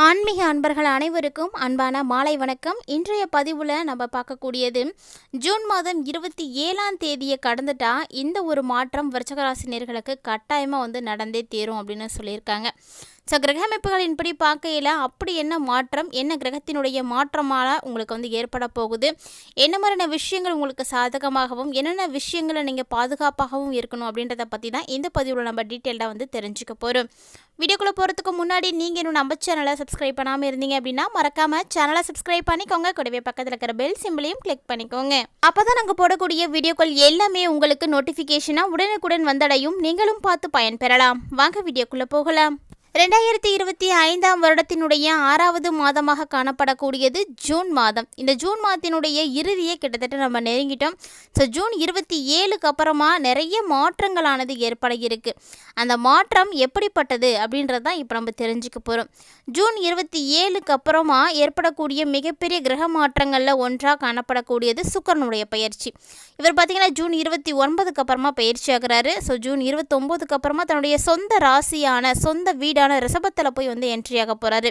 ஆன்மீக அன்பர்கள் அனைவருக்கும் அன்பான மாலை வணக்கம். இன்றைய பதிவில் நம்ம பார்க்கக்கூடியது ஜூன் மாதம் 27ஆம் தேதியை கடந்துட்டா இந்த ஒரு மாற்றம் விருச்சிகராசினியர்களுக்கு கட்டாயமாக நடந்தே தீரும் அப்படின்னு சொல்லியிருக்காங்க. ஸோ கிரக அமைப்புகளின்படி பார்க்கையில் அப்படி என்ன மாற்றம், என்ன கிரகத்தினுடைய மாற்றமாக உங்களுக்கு ஏற்பட போகுது, என்ன மாதிரியான விஷயங்கள் உங்களுக்கு சாதகமாகவும் என்னென்ன விஷயங்களை நீங்கள் பாதுகாப்பாகவும் இருக்கணும் அப்படின்றத பற்றி தான் இந்த பதிவில் நம்ம டீட்டெயில்டாக தெரிஞ்சுக்க போகிறோம். வீடியோக்குள்ளே போகிறதுக்கு முன்னாடி நீங்கள் இன்னும் நம்ம சேனலை சப்ஸ்கிரைப் பண்ணாமல் இருந்தீங்க அப்படின்னா மறக்காமல் சேனலை சப்ஸ்கிரைப் பண்ணிக்கோங்க. கூடவே பக்கத்தில் இருக்கிற பெல் சிம்பிளையும் கிளிக் பண்ணிக்கோங்க. அப்போ தான் நாங்கள் போடக்கூடிய வீடியோக்கள் எல்லாமே உங்களுக்கு நோட்டிஃபிகேஷனாக உடனுக்குடன் வந்தடையும். நீங்களும் பார்த்து பயன்பெறலாம். வாங்க வீடியோக்குள்ளே போகலாம். 2025ஆம் வருடத்தினுடைய 6வது மாதமாக காணப்படக்கூடியது ஜூன் மாதம். இந்த ஜூன் மாதத்தினுடைய இறுதியை கிட்டத்தட்ட நம்ம நெருங்கிட்டோம். ஸோ ஜூன் 27க்கு அப்புறமா நிறைய மாற்றங்களானது ஏற்பட இருக்கு. அந்த மாற்றம் எப்படிப்பட்டது அப்படின்றது தான் இப்போ நம்ம தெரிஞ்சுக்க போகிறோம். ஜூன் 27க்கு அப்புறமா ஏற்படக்கூடிய மிகப்பெரிய கிரக மாற்றங்களில் ஒன்றாக காணப்படக்கூடியது சுக்கிரனுடைய பயிற்சி. இவர் பார்த்திங்கன்னா ஜூன் 29க்கு அப்புறமா பயிற்சி ஆகிறாரு. ஸோ ஜூன் 29க்கு அப்புறமா தன்னுடைய சொந்த ராசியான சொந்த வீடான ரிஷபத்தில் போய் என்ட்ரி ஆக போகிறாரு.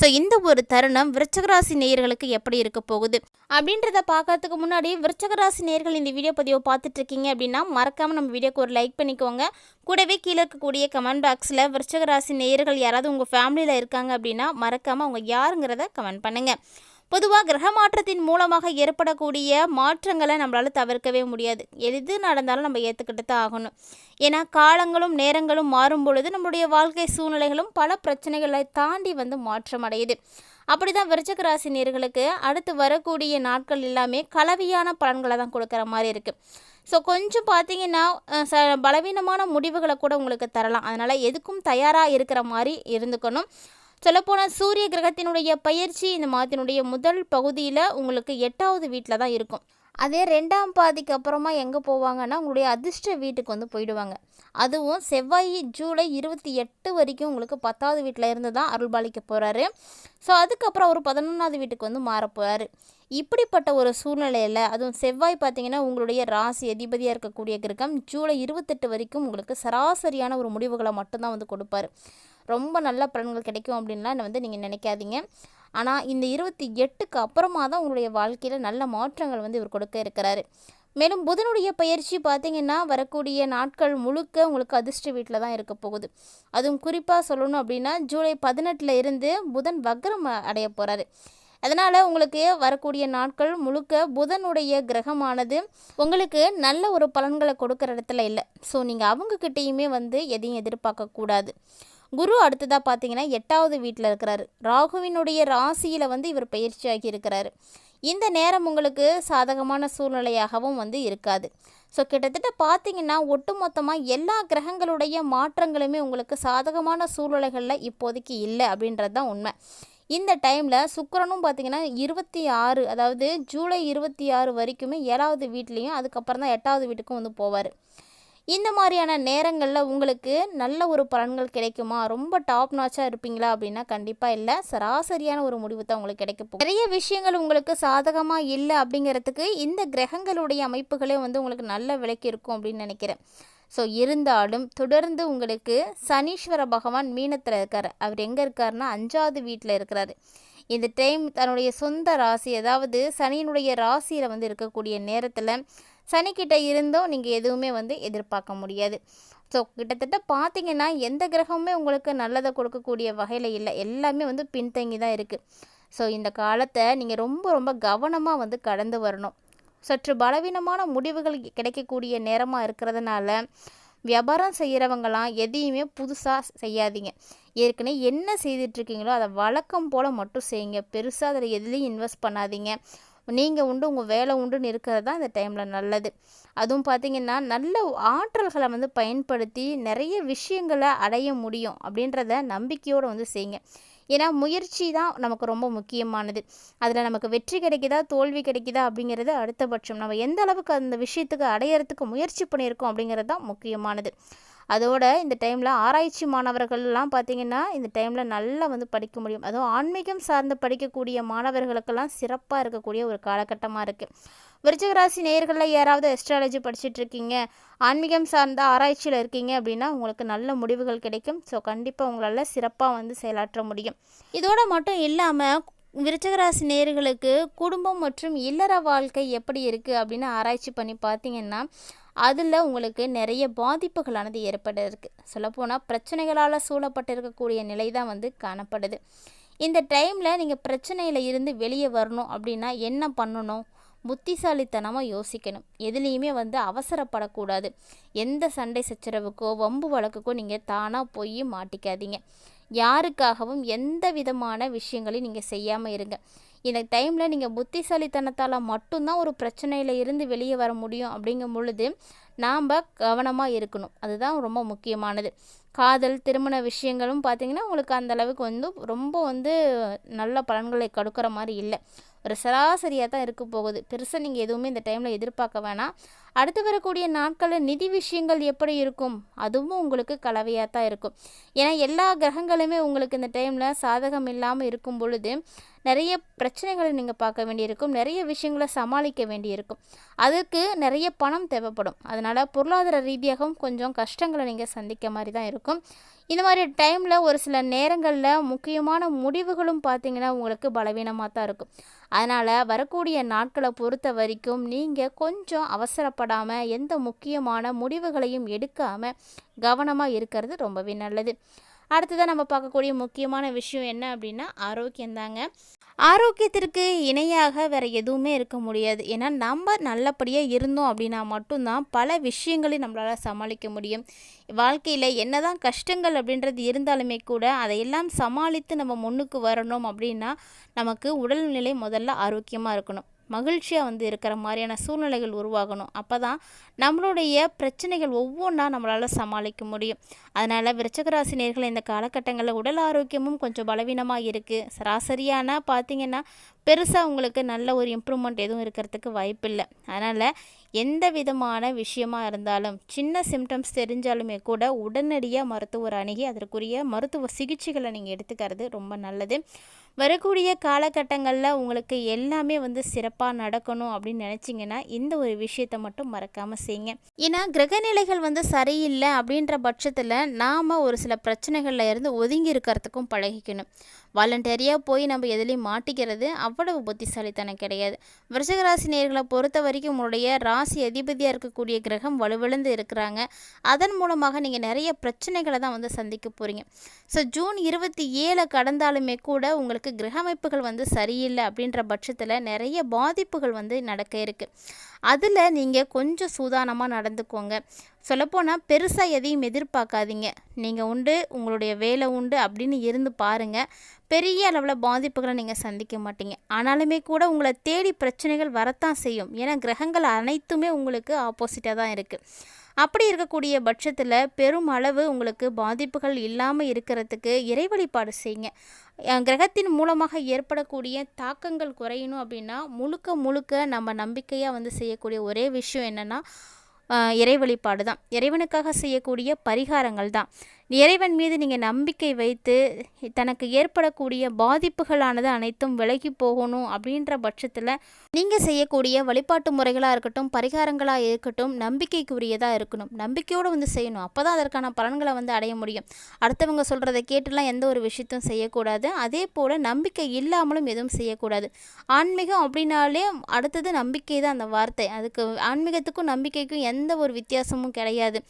ஸோ இந்த ஒரு தருணம் விருச்சிகராசி நேயர்களுக்கு எப்படி இருக்க போகுது அப்படின்றத பார்க்கறதுக்கு முன்னாடி விருச்சிகராசி நேயர்கள் இந்த வீடியோ பதிவை பார்த்துட்டு இருக்கீங்க அப்படின்னா மறக்காமல் நம்ம வீடியோக்கு ஒரு லைக் பண்ணிக்கோங்க. கூடவே கீழே இருக்கக்கூடிய கமெண்ட் பாக்ஸில் விருச்சிகராசி நேயர்கள் யாராவது உங்கள் ஃபேமிலியில் இருக்காங்க அப்படின்னா மறக்காமல் அவங்க யாருங்கிறத கமெண்ட் பண்ணுங்கள். பொதுவாக கிரக மாற்றத்தின் மூலமாக ஏற்படக்கூடிய மாற்றங்களை நம்மளால் தவிர்க்கவே முடியாது. எது நடந்தாலும் நம்ம ஏற்றுக்கிட்டு தான் ஆகணும். ஏன்னா காலங்களும் நேரங்களும் மாறும் பொழுது நம்மளுடைய வாழ்க்கை சூழ்நிலைகளும் பல பிரச்சனைகளை தாண்டி மாற்றம் அடையுது. அப்படி தான் விருச்சிக ராசினியர்களுக்கு அடுத்து வரக்கூடிய நாட்கள் எல்லாமே கலவையான பலன்களை தான் கொடுக்குற மாதிரி இருக்குது. ஸோ கொஞ்சம் பார்த்தீங்கன்னா பலவீனமான முடிவுகளை கூட உங்களுக்கு தரலாம். அதனால் எதுக்கும் தயாராக இருக்கிற மாதிரி இருந்துக்கணும். சொல்லப்போனால் சூரிய கிரகத்தினுடைய பயிற்சி இந்த மாதத்தினுடைய முதல் பகுதியில் உங்களுக்கு 8வது வீட்டில் தான் இருக்கும். அதே 2ஆம் பாதிக்கு அப்புறமா எங்கே போவாங்கன்னா உங்களுடைய அதிர்ஷ்ட வீட்டுக்கு போயிடுவாங்க. அதுவும் செவ்வாய் ஜூலை 28 வரைக்கும் உங்களுக்கு 10வது வீட்டில் இருந்து தான் அருள்பாலிக்க போகிறாரு. ஸோ அதுக்கப்புறம் ஒரு 11வது வீட்டுக்கு மாற போகிறாரு. இப்படிப்பட்ட ஒரு சூழ்நிலையில் அதுவும் செவ்வாய் பார்த்திங்கன்னா உங்களுடைய ராசி அதிபதியாக இருக்கக்கூடிய கிரகம் ஜூலை 28 வரைக்கும் உங்களுக்கு சராசரியான ஒரு முடிவுகளை மட்டும்தான் கொடுப்பார். ரொம்ப நல்ல பலன்கள் கிடைக்கும் அப்படின்லாம் நீங்கள் நினைக்காதீங்க. ஆனால் இந்த 28க்கு அப்புறமா தான் உங்களுடைய வாழ்க்கையில் நல்ல மாற்றங்கள் இவர் கொடுக்க இருக்கிறாரு. மேலும் புதனுடைய பயிற்சி பார்த்திங்கன்னா வரக்கூடிய நாட்கள் முழுக்க உங்களுக்கு அதிர்ஷ்ட வீட்டில் தான் இருக்க போகுது. அதுவும் குறிப்பாக சொல்லணும் அப்படின்னா ஜூலை 18 இருந்து புதன் வக்ரம் அடைய போகிறாரு. அதனால் உங்களுக்கு வரக்கூடிய நாட்கள் முழுக்க புதனுடைய கிரகமானது உங்களுக்கு நல்ல ஒரு பலன்களை கொடுக்குற இடத்துல இல்லை. ஸோ நீங்கள் அவங்கக்கிட்டேயுமே எதையும் எதிர்பார்க்கக்கூடாது. குரு அடுத்ததாக பார்த்தீங்கன்னா 8வது வீட்டில் இருக்கிறாரு. ராகுவினுடைய ராசியில் இவர் பயிற்சியாகி இருக்கிறாரு. இந்த நேரம் உங்களுக்கு சாதகமான சூழ்நிலையாகவும் இருக்காது. ஸோ கிட்டத்தட்ட பார்த்தீங்கன்னா ஒட்டுமொத்தமாக எல்லா கிரகங்களுடைய மாற்றங்களுமே உங்களுக்கு சாதகமான சூழ்நிலைகளில் இப்போதைக்கு இல்லை அப்படின்றது தான் உண்மை. இந்த டைமில் சுக்கிரனும் பார்த்திங்கன்னா 26 அதாவது ஜூலை 26 வரைக்குமே 7வது வீட்லேயும் அதுக்கப்புறம் தான் 8வது வீட்டுக்கும் போவார். இந்த மாதிரியான நேரங்களில் உங்களுக்கு நல்ல ஒரு பலன்கள் கிடைக்குமா, ரொம்ப டாப் நாச்சாக இருப்பீங்களா அப்படின்னா கண்டிப்பாக இல்லை. சராசரியான ஒரு முடிவு தான் உங்களுக்கு கிடைக்க போகும். நிறைய விஷயங்கள் உங்களுக்கு சாதகமாக இல்லை அப்படிங்கிறதுக்கு இந்த கிரகங்களுடைய அமைப்புகளே உங்களுக்கு நல்ல விலைக்கு இருக்கும் அப்படின்னு நினைக்கிறேன். ஸோ இருந்தாலும் தொடர்ந்து உங்களுக்கு சனீஸ்வர பகவான் மீனத்தில் இருக்கார். அவர் எங்கே இருக்காருன்னா 5வது வீட்டில் இருக்கிறாரு. இந்த டைம் தன்னுடைய சொந்த ராசி அதாவது சனியினுடைய ராசியில் இருக்கக்கூடிய நேரத்தில் சனிக்கிட்ட இருந்தும் நீங்கள் எதுவுமே எதிர்பார்க்க முடியாது. ஸோ கிட்டத்தட்ட பார்த்தீங்கன்னா எந்த கிரகமுமே உங்களுக்கு நல்லதை கொடுக்கக்கூடிய வகையில் இல்லை. எல்லாமே பின்தங்கி தான் இருக்குது. ஸோ இந்த காலத்தை நீங்கள் ரொம்ப ரொம்ப கவனமாக கடந்து வரணும். சற்று பலவீனமான முடிவுகள் கிடைக்கக்கூடிய நேரமாக இருக்கிறதுனால வியாபாரம் செய்கிறவங்களாம் எதையுமே புதுசாக செய்யாதீங்க. ஏற்கனவே என்ன செய்துட்ருக்கீங்களோ அதை வழக்கம் போல் மட்டும் செய்யுங்க. பெருசாக அதில் எதுலேயும் இன்வெஸ்ட் பண்ணாதீங்க. நீங்கள் உண்டு உங்கள் வேலை உண்டுன்னு இருக்கிறது தான் இந்த டைமில் நல்லது. அதுவும் பார்த்திங்கன்னா நல்ல ஆற்றல்களை பயன்படுத்தி நிறைய விஷயங்களை அடைய முடியும் அப்படின்றத நம்பிக்கையோடு செய்யுங்க. ஏன்னா முயற்சி தான் நமக்கு ரொம்ப முக்கியமானது. அதில் நமக்கு வெற்றி கிடைக்குதா தோல்வி கிடைக்குதா அப்படிங்கிறது அடுத்தபட்சம். நம்ம எந்த அளவுக்கு அந்த விஷயத்துக்கு அடையிறதுக்கு முயற்சி பண்ணியிருக்கோம் அப்படிங்கிறது தான் முக்கியமானது. அதோட இந்த டைமில் ஆராய்ச்சி மாணவர்கள்லாம் பார்த்திங்கன்னா இந்த டைமில் நல்லா வந்து படிக்க முடியும். அதுவும் ஆன்மீகம் சார்ந்து படிக்கக்கூடிய மாணவர்களுக்கெல்லாம் சிறப்பாக இருக்கக்கூடிய ஒரு காலகட்டமாக இருக்குது. விருச்சிக ராசி நேயர்களில் யாராவது அஸ்ட்ராலஜி படிச்சுட்டு இருக்கீங்க, ஆன்மீகம் சார்ந்த ஆராய்ச்சியில் இருக்கீங்க அப்படின்னா உங்களுக்கு நல்ல முடிவுகள் கிடைக்கும். ஸோ கண்டிப்பாக உங்களால் சிறப்பாக வந்து செயலாற்ற முடியும். இதோட மட்டும் இல்லாமல் விருச்சிக ராசி நேயர்களுக்கு குடும்பம் மற்றும் இல்லற வாழ்க்கை எப்படி இருக்குது அப்படின்னு ஆராய்ச்சி பண்ணி பார்த்தீங்கன்னா அதில் உங்களுக்கு நிறைய பாதிப்புகளானது ஏற்பட இருக்குது. சொல்லப்போனால் பிரச்சனைகளால் சூழப்பட்டிருக்கக்கூடிய நிலை தான் வந்து காணப்படுது. இந்த டைமில் நீங்கள் பிரச்சனையில் இருந்து வெளியே வரணும் அப்படின்னா என்ன பண்ணணும்? புத்திசாலித்தனமாக யோசிக்கணும். எதுலேயுமே வந்து அவசரப்படக்கூடாது. எந்த சண்டை சச்சரவுக்கோ வம்பு வழக்குக்கோ நீங்கள் தானாக போய் மாட்டிக்காதீங்க. யாருக்காகவும் எந்த விதமான விஷயங்களையும் நீங்கள் செய்யாமல் இருங்க. இந்த டைமில் நீங்கள் புத்திசாலித்தனத்தால் மட்டும்தான் ஒரு பிரச்சனையில் இருந்து வெளியே வர முடியும். அப்படிங்கும் பொழுது நாம் கவனமாக இருக்கணும். அதுதான் ரொம்ப முக்கியமானது. காதல் திருமண விஷயங்களும் பார்த்திங்கன்னா உங்களுக்கு அந்தளவுக்கு வந்து ரொம்ப வந்து நல்ல பலன்களை கொடுக்குற மாதிரி இல்லை. ஒரு சராசரியாக தான் இருக்க போகுது. பெருசாக நீங்கள் எதுவுமே இந்த டைமில் எதிர்பார்க்க வேணாம். அடுத்து வரக்கூடிய நாட்களில் நிதி விஷயங்கள் எப்படி இருக்கும்? அதுவும் உங்களுக்கு கலவையாக தான் இருக்கும். ஏன்னா எல்லா கிரகங்களுமே உங்களுக்கு இந்த டைமில் சாதகம் இல்லாமல் இருக்கும் பொழுது நிறைய பிரச்சனைகளை நீங்கள் பார்க்க வேண்டியிருக்கும். நிறைய விஷயங்களை சமாளிக்க வேண்டியிருக்கும். அதுக்கு நிறைய பணம் தேவைப்படும். அதனால் பொருளாதார ரீதியாகவும் கொஞ்சம் கஷ்டங்களை நீங்கள் சந்திக்க மாதிரி தான் இருக்கும். இந்த மாதிரி டைமில் ஒரு சில நேரங்களில் முக்கியமான முடிவுகளும் பார்த்திங்கன்னா உங்களுக்கு பலவீனமாக தான் இருக்கும். அதனால் வரக்கூடிய நாட்களை பொறுத்த வரைக்கும் நீங்கள் கொஞ்சம் அவசரப்படாமல் எந்த முக்கியமான முடிவுகளையும் எடுக்காமல் கவனமாக இருக்கிறது ரொம்பவே நல்லது. அடுத்ததாக நம்ம பார்க்கக்கூடிய முக்கியமான விஷயம் என்ன அப்படின்னா ஆரோக்கியம்தாங்க. ஆரோக்கியத்திற்கு இணையாக வேறு எதுவுமே இருக்க முடியாது. ஏன்னா நம்ம நல்லபடியாக இருந்தோம் அப்படின்னா மட்டும்தான் பல விஷயங்களையும் நம்மளால் சமாளிக்க முடியும். வாழ்க்கையில் என்னதான் கஷ்டங்கள் அப்படின்றது இருந்தாலுமே கூட அதையெல்லாம் சமாளித்து நம்ம முன்னுக்கு வரணும் அப்படின்னா நமக்கு உடல்நிலை முதல்ல ஆரோக்கியமாக இருக்கணும். மகிழ்ச்சியாக வந்து இருக்கிற மாதிரியான சூழ்நிலைகள் உருவாகணும். அப்போ தான் நம்மளுடைய பிரச்சனைகள் ஒவ்வொன்றா நம்மளால் சமாளிக்க முடியும். அதனால் விருச்சிக ராசி நேயர்கள் இந்த காலகட்டங்களில் உடல் ஆரோக்கியமும் கொஞ்சம் பலவீனமாக இருக்குது. சராசரியான பார்த்திங்கன்னா பெருசாக உங்களுக்கு நல்ல ஒரு இம்ப்ரூவ்மெண்ட் எதுவும் இருக்கிறதுக்கு வாய்ப்பில்லை. அதனால் எந்த விதமான விஷயமாக இருந்தாலும் சின்ன சிம்டம்ஸ் தெரிஞ்சாலுமே கூட உடனடியாக மருத்துவர் அணுகி அதற்குரிய மருத்துவ சிகிச்சைகளை நீங்கள் எடுத்துக்கிறது ரொம்ப நல்லது. வரக்கூடிய காலகட்டங்களில் உங்களுக்கு எல்லாமே வந்து சிறப்பாக நடக்கணும் அப்படின்னு நினச்சிங்கன்னா இந்த ஒரு விஷயத்தை மட்டும் மறக்காமல் செய்யுங்க. ஏன்னா கிரகநிலைகள் வந்து சரியில்லை அப்படின்ற பட்சத்தில் நாம் ஒரு சில பிரச்சனைகளில் இருந்து ஒதுங்கி இருக்கிறதுக்கும் பழகிக்கணும். வாலண்டரியாக போய் நம்ம எதுலேயும் மாட்டிக்கிறது அவ்வளவு புத்திசாலித்தனம் கிடையாது. விருச்சிக ராசி நேயர்களை பொறுத்த வரைக்கும் உங்களுடைய ராசி அதிபதியாக இருக்கக்கூடிய கிரகம் வலுவிழந்து இருக்கிறாங்க. அதன் மூலமாக நீங்கள் நிறைய பிரச்சனைகளை தான் வந்து சந்திக்க போகிறீங்க. ஸோ ஜூன் 27 கடந்தாலுமே கூட உங்களுக்கு கிரக அமைப்புகள் வந்து சரியில்லை அப்படின்ற பட்சத்தில் நிறைய பாதிப்புகள் வந்து நடக்க இருக்குது. அதில் நீங்கள் கொஞ்சம் சூதானமாக நடந்துக்கோங்க. சொல்லப்போனால் பெருசாக எதையும் எதிர்பார்க்காதீங்க. நீங்கள் உண்டு உங்களுடைய வேலை உண்டு அப்படின்னு இருந்து பாருங்கள். பெரிய அளவில் பாதிப்புகளை நீங்கள் சந்திக்க மாட்டீங்க. ஆனாலுமே கூட உங்களை தேடி பிரச்சனைகள் வரத்தான் செய்யும். ஏன்னா கிரகங்கள் அனைத்துமே உங்களுக்கு ஆப்போசிட்டாக தான் இருக்குது. அப்படி இருக்கக்கூடிய பட்சத்தில் பெரும் அளவு உங்களுக்கு பாதிப்புகள் இல்லாமல் இருக்கிறதுக்கு இறை வழிபாடு செய்யுங்க. கிரகத்தின் மூலமாக ஏற்படக்கூடிய தாக்கங்கள் குறையணும் அப்படின்னா முழுக்க நம்ம நம்பிக்கையாக வந்து செய்யக்கூடிய ஒரே விஷயம் என்னென்னா இறை வழிபாடு தான். இறைவனுக்காக செய்யக்கூடிய பரிகாரங்கள் தான். இறைவன் மீது நீங்கள் நம்பிக்கை வைத்து தனக்கு ஏற்படக்கூடிய பாதிப்புகளானது அனைத்தும் விலகி போகணும் அப்படின்ற பட்சத்தில் நீங்கள் செய்யக்கூடிய வழிபாட்டு முறைகளாக இருக்கட்டும் பரிகாரங்களாக இருக்கட்டும் நம்பிக்கைக்குரியதாக இருக்கணும். நம்பிக்கையோடு வந்து செய்யணும். அப்போ தான் அதற்கான பலன்களை வந்து அடைய முடியும். அடுத்தவங்க சொல்கிறத கேட்டுலாம் எந்த ஒரு விஷயத்தையும் செய்யக்கூடாது. அதே போல் நம்பிக்கை இல்லாமலும் எதுவும் செய்யக்கூடாது. ஆன்மீகம் அப்படின்னாலே அடுத்தது நம்பிக்கை தான் அந்த வார்த்தை. அதுக்கு ஆன்மீகத்துக்கும் நம்பிக்கைக்கும் எந்த ஒரு வித்தியாசமும் கிடையாது.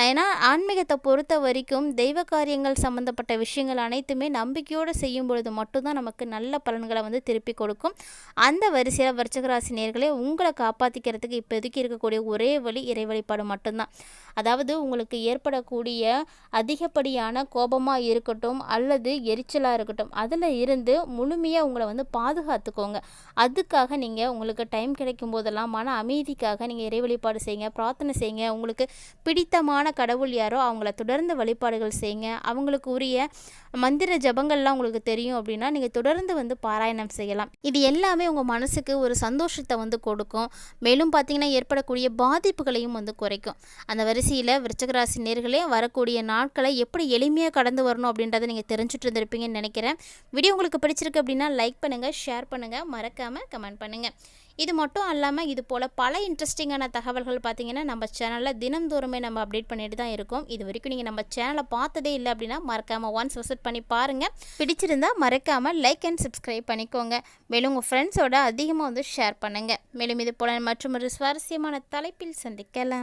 ஏன்னா ஆன்மீகத்தை பொறுத்த வரைக்கும் தெய்வ காரியங்கள் சம்மந்தப்பட்ட விஷயங்கள் அனைத்துமே நம்பிக்கையோடு செய்யும் பொழுது மட்டும்தான் நமக்கு நல்ல பலன்களை வந்து திருப்பி கொடுக்கும். அந்த வரிசையில் விருச்சிக ராசி நேயர்களே உங்களை காப்பாற்றிக்கிறதுக்கு இப்போதைக்கு இருக்கக்கூடிய ஒரே வழி இறை வழிபாடு மட்டும்தான். அதாவது உங்களுக்கு ஏற்படக்கூடிய அதிகப்படியான கோபமாக இருக்கட்டும் அல்லது எரிச்சலாக இருக்கட்டும் அதில் இருந்து முழுமையாக உங்களை வந்து பாதுகாத்துக்கோங்க. அதுக்காக நீங்கள் உங்களுக்கு டைம் கிடைக்கும் போதெல்லாம் மன அமைதிக்காக நீங்கள் இறை வழிபாடு செய்யுங்க, பிரார்த்தனை செய்யுங்க. உங்களுக்கு பிடித்தமான கடவுள் யாரோ அவங்கள தொடர்ந்து வழிபாடுகள் செய்யுங்க. அவங்களுக்கு உரிய மந்திர ஜபங்கள்லாம் உங்களுக்கு தெரியும் அப்படின்னா நீங்கள் தொடர்ந்து வந்து பாராயணம் செய்யலாம். இது எல்லாமே உங்கள் மனசுக்கு ஒரு சந்தோஷத்தை வந்து கொடுக்கும். மேலும் பார்த்திங்கன்னா ஏற்படக்கூடிய பாதிப்புகளையும் வந்து குறைக்கும். அந்த வரிசை ராசியில் விருச்சிக ராசி நேர்களே வரக்கூடிய நாட்களை எப்படி எளிமையாக கடந்து வரணும் அப்படின்றத நீங்கள் தெரிஞ்சுட்டு இருந்திருப்பீங்கன்னு நினைக்கிறேன். வீடியோ உங்களுக்கு பிடிச்சிருக்கு அப்படின்னா லைக் பண்ணுங்கள், ஷேர் பண்ணுங்கள், மறக்காமல் கமெண்ட் பண்ணுங்கள். இது மட்டும் இல்லாமல் இது போல் பல இன்ட்ரெஸ்டிங்கான தகவல்கள் பார்த்திங்கன்னா நம்ம சேனலில் தினந்தோறுமே நம்ம அப்டேட் பண்ணிட்டு தான் இருக்கோம். இது வரைக்கும் நீங்கள் நம்ம சேனலை பார்த்ததே இல்லை அப்படின்னா மறக்காமல் ஒன்ஸ் விசிட் பண்ணி பாருங்கள். பிடிச்சிருந்தால் மறக்காமல் லைக் அண்ட் சப்ஸ்கிரைப் பண்ணிக்கோங்க. மேலும் உங்கள் ஃப்ரெண்ட்ஸோட அதிகமாக ஷேர் பண்ணுங்கள். மேலும் இது போல் மற்றும் ஒரு சுவாரஸ்யமான தலைப்பில் சந்திக்கலாம்.